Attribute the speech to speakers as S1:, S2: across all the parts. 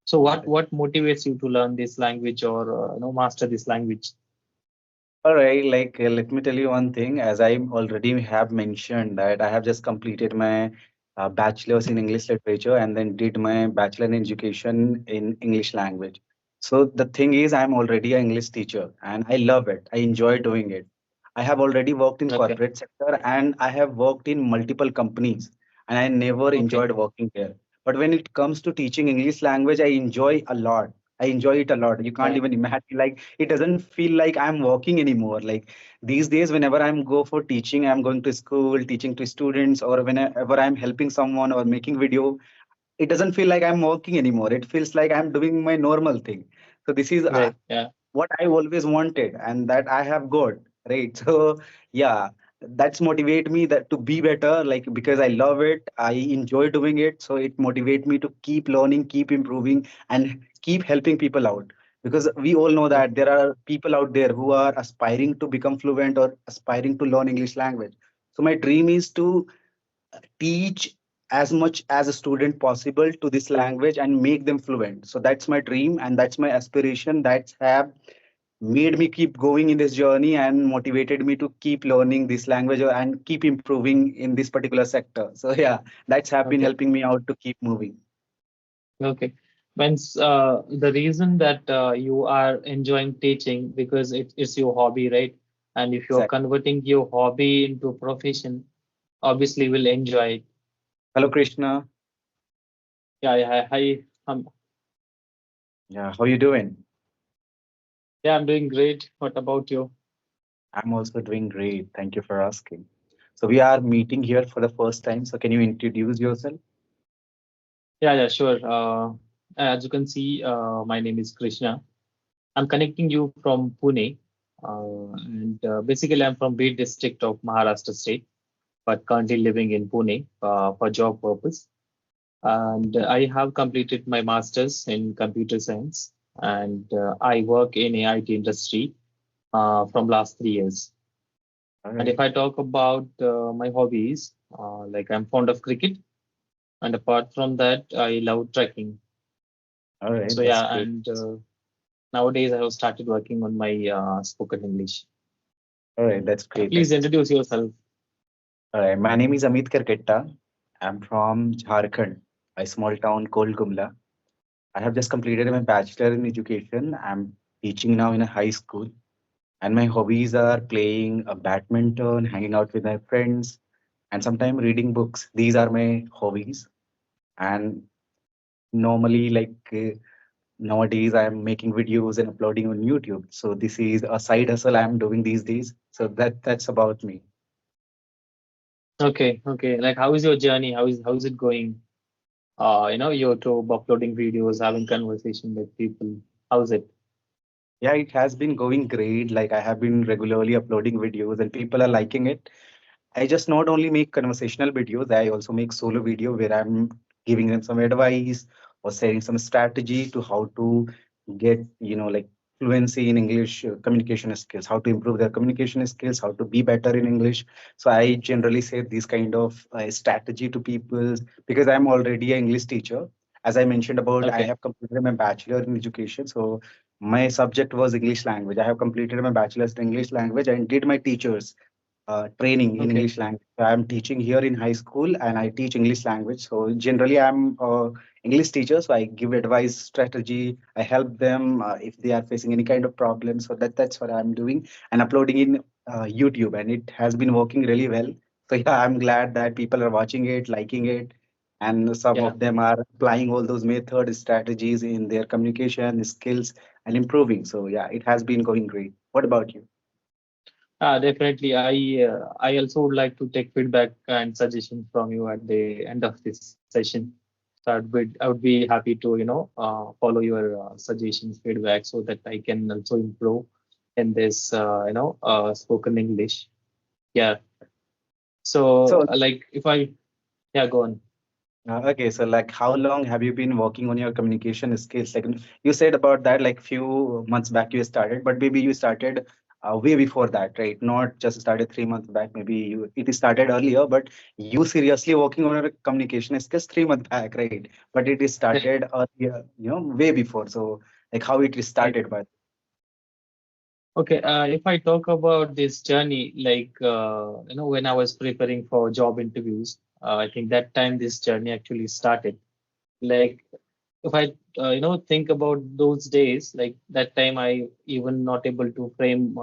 S1: So what motivates you to learn this language or master this language?
S2: All right, let me tell you one thing. As I already have mentioned that I have just completed my bachelor's in English literature and then did my bachelor in education in English language. So the thing is, I'm already an English teacher and I love it. I enjoy doing it. I have already worked in
S1: Okay.
S2: corporate sector and I have worked in multiple companies and I never
S1: Okay.
S2: enjoyed working there. But when it comes to teaching English language, I enjoy a lot. I enjoy it a lot. You can't
S1: Yeah.
S2: even imagine. Like it doesn't feel like I'm working anymore. Like these days, whenever I'm go for teaching, I'm going to school, teaching to students, or whenever I'm helping someone or making video, it doesn't feel like I'm working anymore. It feels like I'm doing my normal thing. So this is
S1: Right. Yeah.
S2: what I always wanted and that I have got, right? So yeah, that's motivate me that to be better, like because I love it, I enjoy doing it. So it motivate me to keep learning, keep improving, and keep helping people out. Because we all know
S1: Yeah.
S2: that there are people out there who are aspiring to become fluent or aspiring to learn English language. So my dream is to teach as much as a student possible to this language and make them fluent. So that's my dream and that's my aspiration. That's have made me keep going in this journey and motivated me to keep learning this language and keep improving in this particular sector. So yeah, that's have been
S1: Okay.
S2: helping me out to keep moving.
S1: Okay. Means the reason that you are enjoying teaching because it is your hobby, right? And if you're
S2: Exactly.
S1: converting your hobby into a profession, obviously you will enjoy it.
S2: Hello, Krishna.
S1: Yeah, yeah.
S2: Yeah, how you doing?
S1: Yeah, I'm doing great. What about you?
S2: I'm also doing great. Thank you for asking. So we are meeting here for the first time. So can you introduce yourself?
S1: Yeah, yeah, sure. As you can see, my name is Krishna. I'm connecting you from Pune, and basically I'm from Bid district of Maharashtra state, but currently living in Pune for job purpose. And I have completed my master's in computer science, and I work in IT industry from last 3 years.
S2: All
S1: And if
S2: right.
S1: I talk about my hobbies, like I'm fond of cricket, and apart from that, I love trekking.
S2: All right.
S1: So
S2: That's
S1: yeah,
S2: great.
S1: and nowadays I have started working on my spoken English.
S2: All right. That's great.
S1: Please introduce yourself.
S2: All right. My name is Amit Karketta. I'm from Jharkhand, a small town called Gumla. I have just completed my bachelor in education. I'm teaching now in a high school, and my hobbies are playing a badminton, hanging out with my friends, and sometimes reading books. These are my hobbies. And normally, nowadays, I'm making videos and uploading on YouTube. So this is a side hustle I'm doing these days. So that's about me.
S1: Okay, okay. Like, how is your journey? How is it going? YouTube, uploading videos, having conversation with people. How's it?
S2: Yeah, it has been going great. Like I have been regularly uploading videos, and people are liking it. I just not only make conversational videos, I also make solo video where I'm giving them some advice or sharing some strategy to how to get, fluency in English communication skills, how to improve their communication skills, how to be better in English. So I generally say this kind of strategy to people because I'm already an English teacher. As I mentioned about, I
S1: Okay,
S2: have completed my bachelor in education. So my subject was English language. I have completed my bachelor's in English language and did my teachers training in
S1: okay.
S2: English language. So I'm teaching here in high school and I teach English language. So generally, I'm English teacher. So I give advice, strategy. I help them if they are facing any kind of problem. So that's what I'm doing and uploading in YouTube, and it has been working really well. So yeah, I'm glad that people are watching it, liking it, and some
S1: Yeah.
S2: of them are applying all those method strategies in their communication skills and improving. So yeah, it has been going great. What about you?
S1: Definitely. I also would like to take feedback and suggestions from you at the end of this session. So I would be happy to follow your suggestions, feedback, so that I can also improve in this spoken English. Yeah. So
S2: So
S1: like if I yeah go on.
S2: Okay, so like how long have you been working on your communication skills? Like you said about that like few months back you started, but maybe you started way before that, right? Not just started 3 months back. Maybe it started earlier, but you seriously working on your communication skills 3 months back, right? But it is started earlier, way before. So, like how it is
S1: Right.
S2: started, but
S1: Okay, if I talk about this journey, like when I was preparing for job interviews, I think that time this journey actually started. Like if I think about those days, like that time I even not able to frame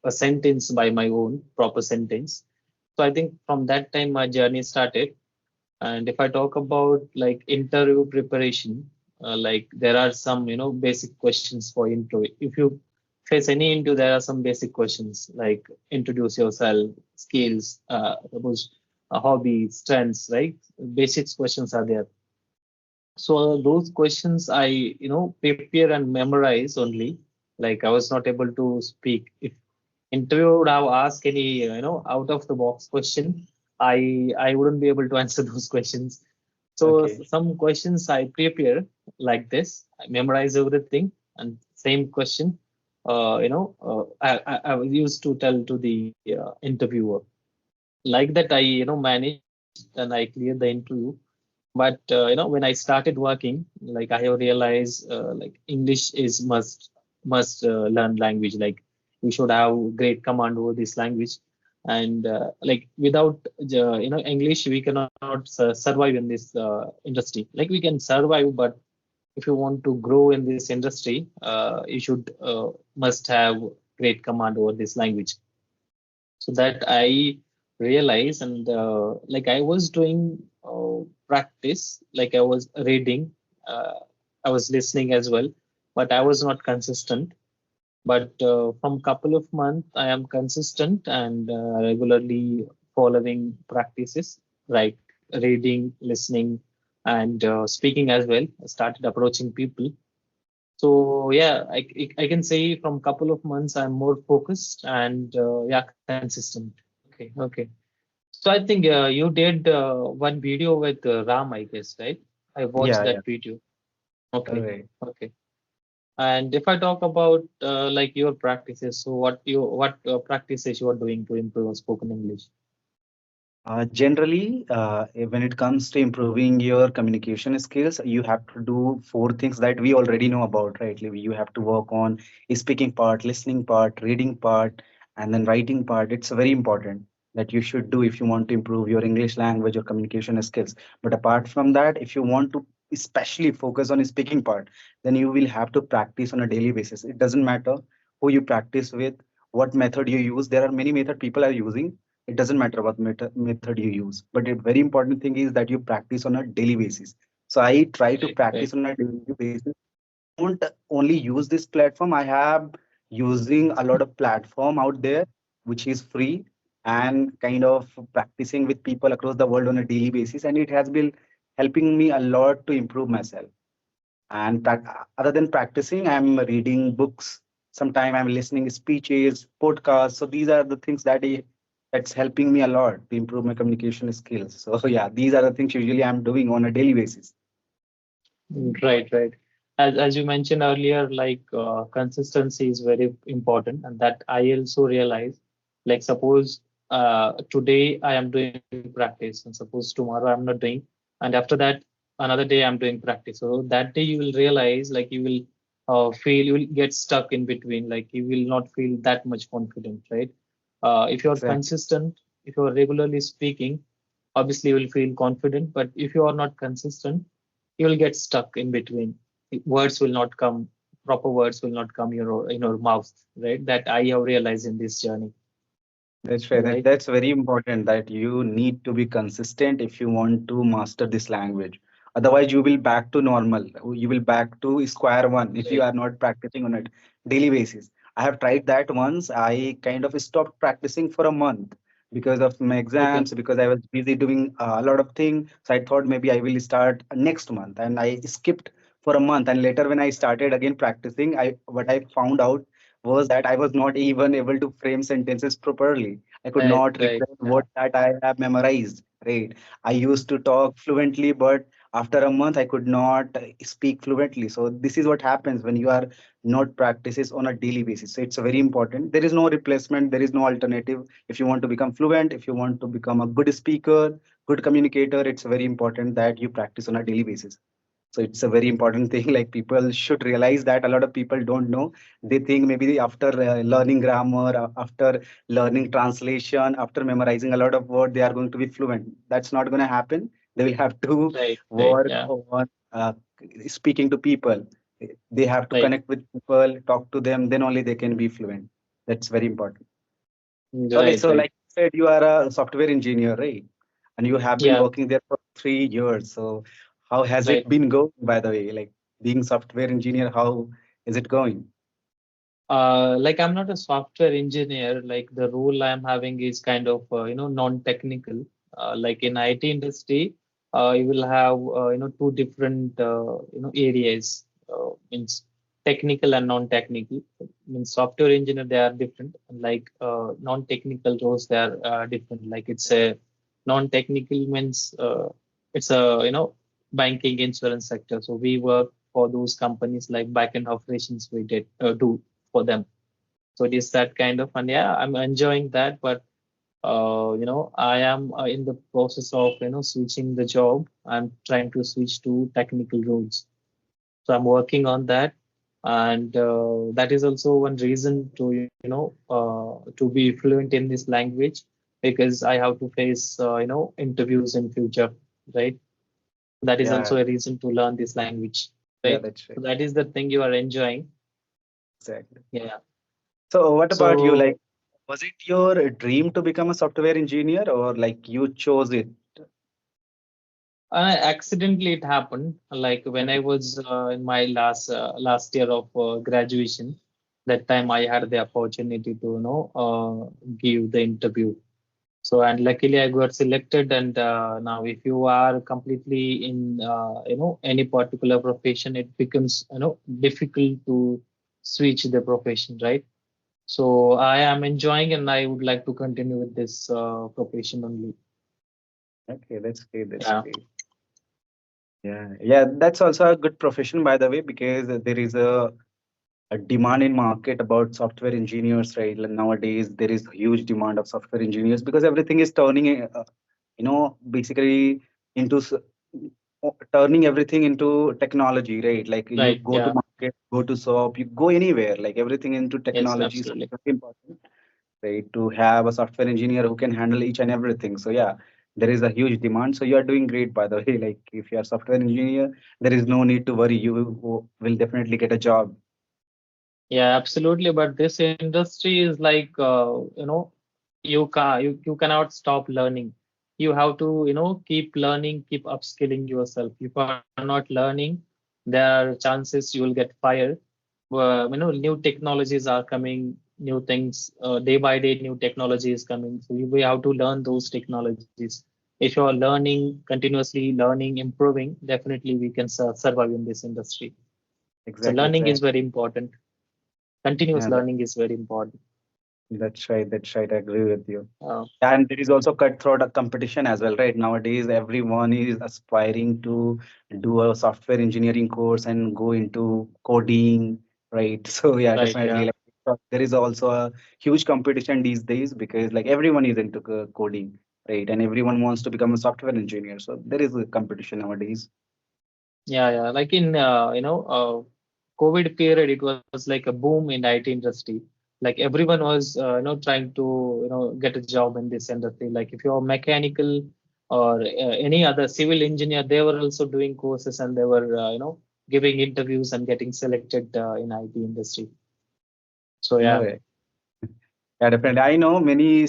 S1: a sentence by my own proper sentence. So I think from that time my journey started. And if I talk about like interview preparation, like there are some basic questions for interview. If you face any interview, there are some basic questions like introduce yourself, skills, suppose hobbies, strengths, right? Basics questions are there. So those questions I prepare and memorize only. Like I was not able to speak. If interview would have asked any out of the box question, I wouldn't be able to answer those questions. So
S2: okay,
S1: some questions I prepare like this. I memorize everything and same question. I used to tell to the interviewer like that. I managed and I cleared the interview. But when I started working, like I have realized like English is must learn language. Like we should have great command over this language, and like without English we cannot survive in this industry. Like we can survive, but if you want to grow in this industry, you should must have great command over this language. So that I realized, and like I was doing practice, like I was reading, uh, I was listening as well, but I was not consistent. But from couple of months I am consistent and regularly following practices like reading, listening, and speaking as well. I started approaching people. So yeah, I can say from couple of months I'm more focused and yeah, consistent. Okay, okay. So I think you did one video with Ram, I guess, right? I watched
S2: yeah,
S1: that
S2: yeah,
S1: video. Okay,
S2: right.
S1: okay. And if I talk about like your practices, so what practices you are doing to improve spoken English?
S2: Generally, when it comes to improving your communication skills, you have to do four things that we already know about, right? Like, you have to work on speaking part, listening part, reading part, and then writing part. It's very important that you should do if you want to improve your English language or communication skills. But apart from that, if you want to especially focus on speaking part, then you will have to practice on a daily basis. It doesn't matter who you practice with, what method you use. There are many method people are using. It doesn't matter what method you use, but a very important thing is that you practice on a daily basis. So I try to
S1: Right,
S2: practice
S1: right,
S2: on a daily basis. I don't only use this platform. I have using a lot of platform out there which is free, and kind of practicing with people across the world on a daily basis, and it has been helping me a lot to improve myself. And other than practicing, I'm reading books. Sometimes I'm listening speeches, podcasts. So these are the things that's helping me a lot to improve my communication skills. So yeah, these are the things usually I'm doing on a daily basis.
S1: right, right. As you mentioned earlier, like consistency is very important, and that I also realize. Like suppose today I am doing practice, and suppose tomorrow I'm not doing, and after that another day I'm doing practice. So that day you will realize, like you will feel, you will get stuck in between. Like you will not feel that much confident, right? If you're
S2: Exactly.
S1: consistent, if you're regularly speaking, obviously you will feel confident. But if you are not consistent, you will get stuck in between. Words will not come, proper words will not come your in your mouth, right? That I have realized in this journey,
S2: That's fair.
S1: right?
S2: That's very important that you need to be consistent if you want to master this language. Otherwise, you will back to normal. You will back to square one if you
S1: Right.
S2: are not practicing on a daily basis. I have tried that once. I kind of stopped practicing for a month because of my
S1: Okay.
S2: exams, because I was busy doing a lot of things. So I thought maybe I will start next month, and I skipped for a month. And later, when I started again practicing, I what I found out was that I was not even able to frame sentences properly. I could
S1: Right,
S2: not
S1: right.
S2: recall what that I have memorized. Right. I used to talk fluently, but After a month, I could not speak fluently. So this is what happens when you are not practices on a daily basis. So it's very important. There is no replacement. There is no alternative. If you want to become fluent, if you want to become a good speaker, good communicator, it's very important that you practice on a daily basis. So it's a very important thing. Like people should realize that a lot of people don't know. They think maybe after learning grammar, after learning translation, after memorizing a lot of words, they are going to be fluent. That's not going to happen. They will have to
S1: Right, right,
S2: work
S1: yeah,
S2: on speaking to people. They have to
S1: right,
S2: connect with people, talk to them. Then only they can be fluent. That's very important. Okay,
S1: right,
S2: so
S1: right,
S2: like you said, you are a software engineer, right? And you have been
S1: yeah,
S2: working there for 3 years. So how has it
S1: right.
S2: been going, by the way? Like being software engineer, how is it going?
S1: Like I'm not a software engineer. Like the role I'm having is kind of non-technical. Like in IT industry, you will have two different areas. Means technical and non-technical. Means software engineer they are different. Like non-technical roles they are different. Like it's a non-technical means it's a banking insurance sector. So we work for those companies like back-end operations we did do for them. So it is that kind of, and yeah, I'm enjoying that. But I am in the process of switching the job. I'm trying to switch to technical roles. So I'm working on that, and that is also one reason to to be fluent in this language because I have to face interviews in future, right? That is
S2: Yeah,
S1: also a reason to learn this language,
S2: yeah,
S1: right?
S2: that's
S1: So
S2: right.
S1: that is the thing you are enjoying.
S2: Exactly.
S1: Yeah.
S2: So what about you? Like,
S1: So
S2: was it your dream to become a software engineer or like you chose it?
S1: accidentally it happened. Like when I
S2: Okay.
S1: was in my last year of graduation, that time I had the opportunity to give the interview. So and luckily I got selected. And now if you are completely in any particular profession, it becomes difficult to switch the profession, right? So I am enjoying and I would like to continue with this profession only.
S2: Okay, that's great. That's
S1: Yeah,
S2: great. Yeah, yeah, that's also a good profession, by the way, because there is a demand in market about software engineers, right? Like nowadays, there is huge demand of software engineers because everything is turning, basically into turning everything into technology, right? Like you
S1: right.
S2: go to
S1: Yeah.
S2: market, go to shop, you go anywhere, like everything into
S1: Yes,
S2: technology. So
S1: absolutely.
S2: it's very important, right? To have a software engineer who can handle each and everything. So yeah, there is a huge demand. So you are doing great, by the way. Like if you are software engineer, there is no need to worry. You will definitely get a job.
S1: Yeah, absolutely. But this industry is like, you cannot stop learning. You have to, keep learning, keep upskilling yourself. If you are not learning, there are chances you will get fired. New technologies are coming, new things, day by day, new technology is coming. So we have to learn those technologies. If you are learning, continuously learning, improving, definitely we can survive in this industry. So
S2: Exactly,
S1: learning is
S2: exactly.
S1: very important. Continuous
S2: Yeah,
S1: learning is very important.
S2: that's right. That's right. I agree with you.
S1: Uh,
S2: And there is also cutthroat competition as well, right? Nowadays, everyone is aspiring to do a software engineering course and go into coding, right? So yeah,
S1: right,
S2: definitely.
S1: yeah,
S2: Like there is also a huge competition these days because like everyone is into coding, right? And everyone wants to become a software engineer. So there is a competition nowadays.
S1: yeah, yeah. Like in COVID period, it was like a boom in IT industry. Like everyone was trying to get a job in this industry. Like if you're mechanical or any other civil engineer, they were also doing courses and they were giving interviews and getting selected in IT industry. So
S2: No
S1: yeah,
S2: way. Yeah, definitely. I know many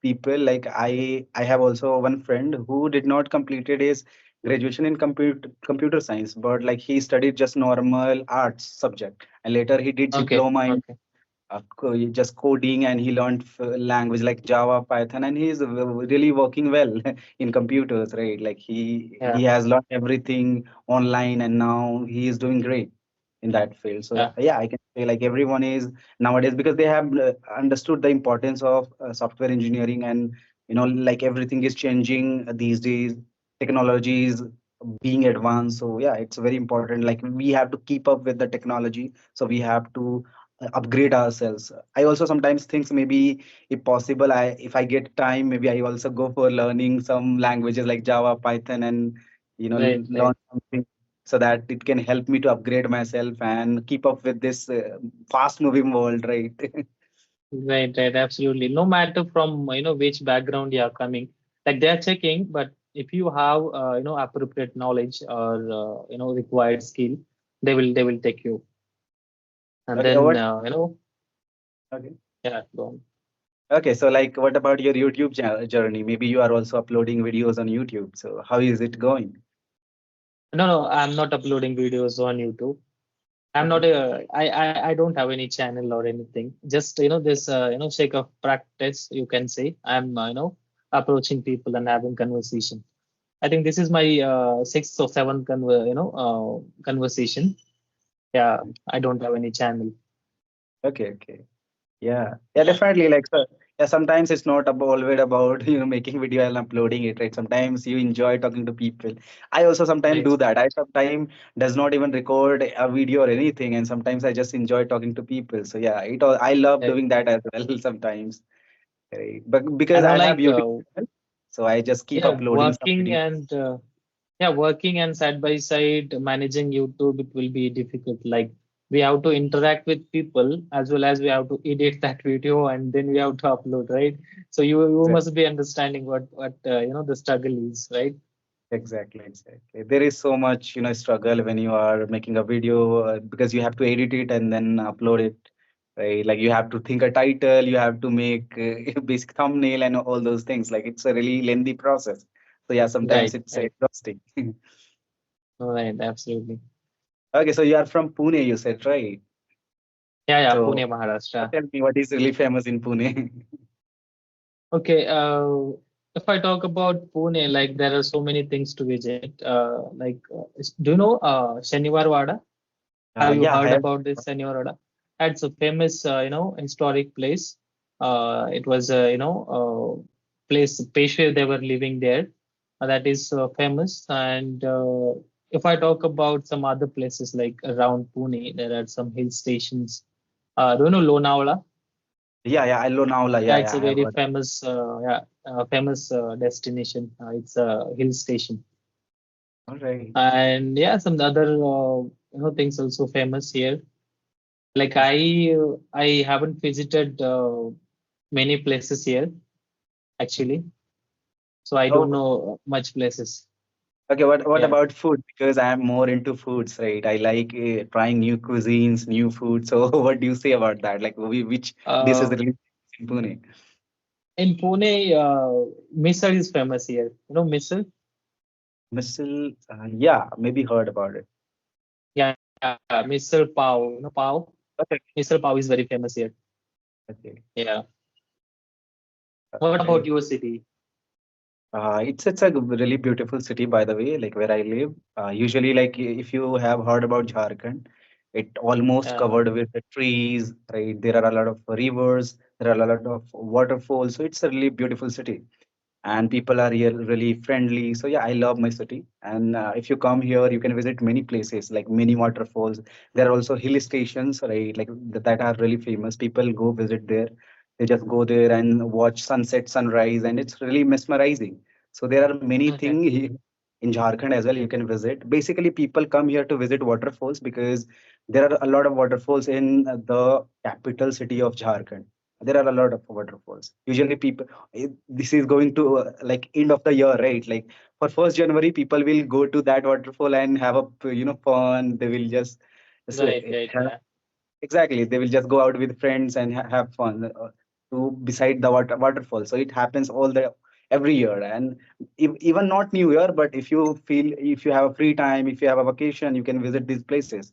S2: people. Like I have also one friend who did not completed his graduation in computer science, but like he studied just normal arts subject, and later he did
S1: okay,
S2: diploma in
S1: okay,
S2: just coding, and he learned language like Java, Python, and he's really working well in computers, right? Like he
S1: yeah,
S2: has learned everything online, and now he is doing great in that field. So
S1: yeah,
S2: yeah, I can say like everyone is nowadays because they have understood the importance of software engineering, and like everything is changing these days. Technology is being advanced. So yeah, it's very important. Like we have to keep up with the technology. So we have to upgrade ourselves. I also sometimes think maybe if possible, if I get time, maybe I also go for learning some languages like Java, Python, and
S1: Right,
S2: learn
S1: right.
S2: something so that it can help me to upgrade myself and keep up with this fast moving world, right?
S1: Right, right, absolutely. No matter from which background you are coming, like they're checking, but if you have appropriate knowledge or required skill, they will take you. And
S2: Okay,
S1: then
S2: what? Okay.
S1: yeah, go on.
S2: Okay, so like, what about your YouTube journey? Maybe you are also uploading videos on YouTube. So how is it going?
S1: No, no, I'm not uploading videos on YouTube. I'm
S2: Okay.
S1: not I don't have any channel or anything. Just this sake of practice, you can say. I'm approaching people and having conversation. I think this is my sixth or seventh conversation. Yeah, I don't have any channel.
S2: Okay, okay. Yeah, yeah,
S1: Yeah,
S2: definitely. Like, so, yeah, sometimes it's not about always about making video and uploading it, right? Sometimes you enjoy talking to people. I also sometimes
S1: right,
S2: do that. I sometimes does not even record a video or anything, and sometimes I just enjoy talking to people. So yeah, I love
S1: right.
S2: doing that as well sometimes, right? But because
S1: And
S2: I
S1: now
S2: have
S1: like
S2: YouTube channel, so I just keep
S1: yeah,
S2: uploading some
S1: working
S2: videos.
S1: and yeah, working and side by side managing YouTube, it will be difficult. Like we have to interact with people as well as we have to edit that video and then we have to upload, right? So you must be understanding what the struggle is, right?
S2: Exactly, exactly. There is so much, struggle when you are making a video because you have to edit it and then upload it, right? Like you have to think a title, you have to make a basic thumbnail and all those things. Like it's a really lengthy process. So yeah, sometimes
S1: Right,
S2: it's
S1: right,
S2: exhausting.
S1: right, absolutely.
S2: Okay, so you are from Pune, you said, right?
S1: Yeah, yeah,
S2: So
S1: Pune, Maharashtra.
S2: tell me what is really famous in Pune?
S1: Okay, if I talk about Pune, like there are so many things to visit. Do you know Shaniwar Wada? Have you
S2: Yeah, I
S1: heard
S2: have.
S1: about this Shaniwar Wada? It's a famous, historic place. It was place Peshwe they were living there. That is famous. And if I talk about some other places like around Pune, there are some hill stations. Do you know Lonavala?
S2: Yeah, I know now.
S1: Yeah,
S2: Yeah,
S1: it's
S2: yeah,
S1: a
S2: I have
S1: very
S2: heard.
S1: famous, famous destination. It's a hill station,
S2: All right.
S1: and yeah, some other things also famous here. Like I haven't visited many places here actually, so I don't
S2: Oh,
S1: know much places.
S2: okay, what
S1: Yeah.
S2: about food? Because I'm more into foods, right? I like trying new cuisines, new food. So what do you say about that? Like which this is
S1: Uh,
S2: really in Pune?
S1: in Pune, misal is famous here. You know misal?
S2: Misal, yeah, maybe heard about it.
S1: Yeah, misal pav. You know pav?
S2: Okay,
S1: Misal pav is very famous here.
S2: okay,
S1: Yeah. What about
S2: right.
S1: your city?
S2: It's a really beautiful city, by the way, like where I live. Usually, like if you have heard about Jharkhand, it almost
S1: Yeah.
S2: covered with the trees, right? There are a lot of rivers, there are a lot of waterfalls. So it's a really beautiful city. And people are here really friendly. So yeah, I love my city. And if you come here, you can visit many places like many waterfalls. There are also hill stations, right? Like that are really famous. People go visit there. They just go there and watch sunset, sunrise, and it's really mesmerizing. So there are many
S1: Okay.
S2: things in Jharkhand as well you can visit. Basically, people come here to visit waterfalls because there are a lot of waterfalls in the capital city of Jharkhand. There are a lot of waterfalls. Usually, people this is going to like end of the year, right? Like for 1st January, people will go to that waterfall and have a fun. They will just
S1: Right, right,
S2: have,
S1: yeah.
S2: exactly. They will just go out with friends and have fun to beside the waterfall. So it happens all the every year, and even not New Year, but if you have a free time, if you have a vacation, you can visit these places.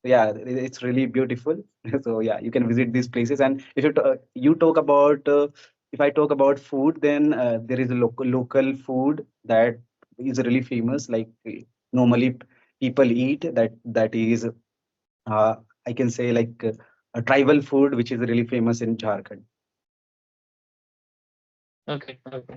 S2: Yeah, it's really beautiful. So yeah, you can visit these places. And if you talk about if I talk about food, then there is a local food that is really famous, like normally people eat, that is uh, I can say like a tribal food which is really famous in Jharkhand.
S1: Okay, okay.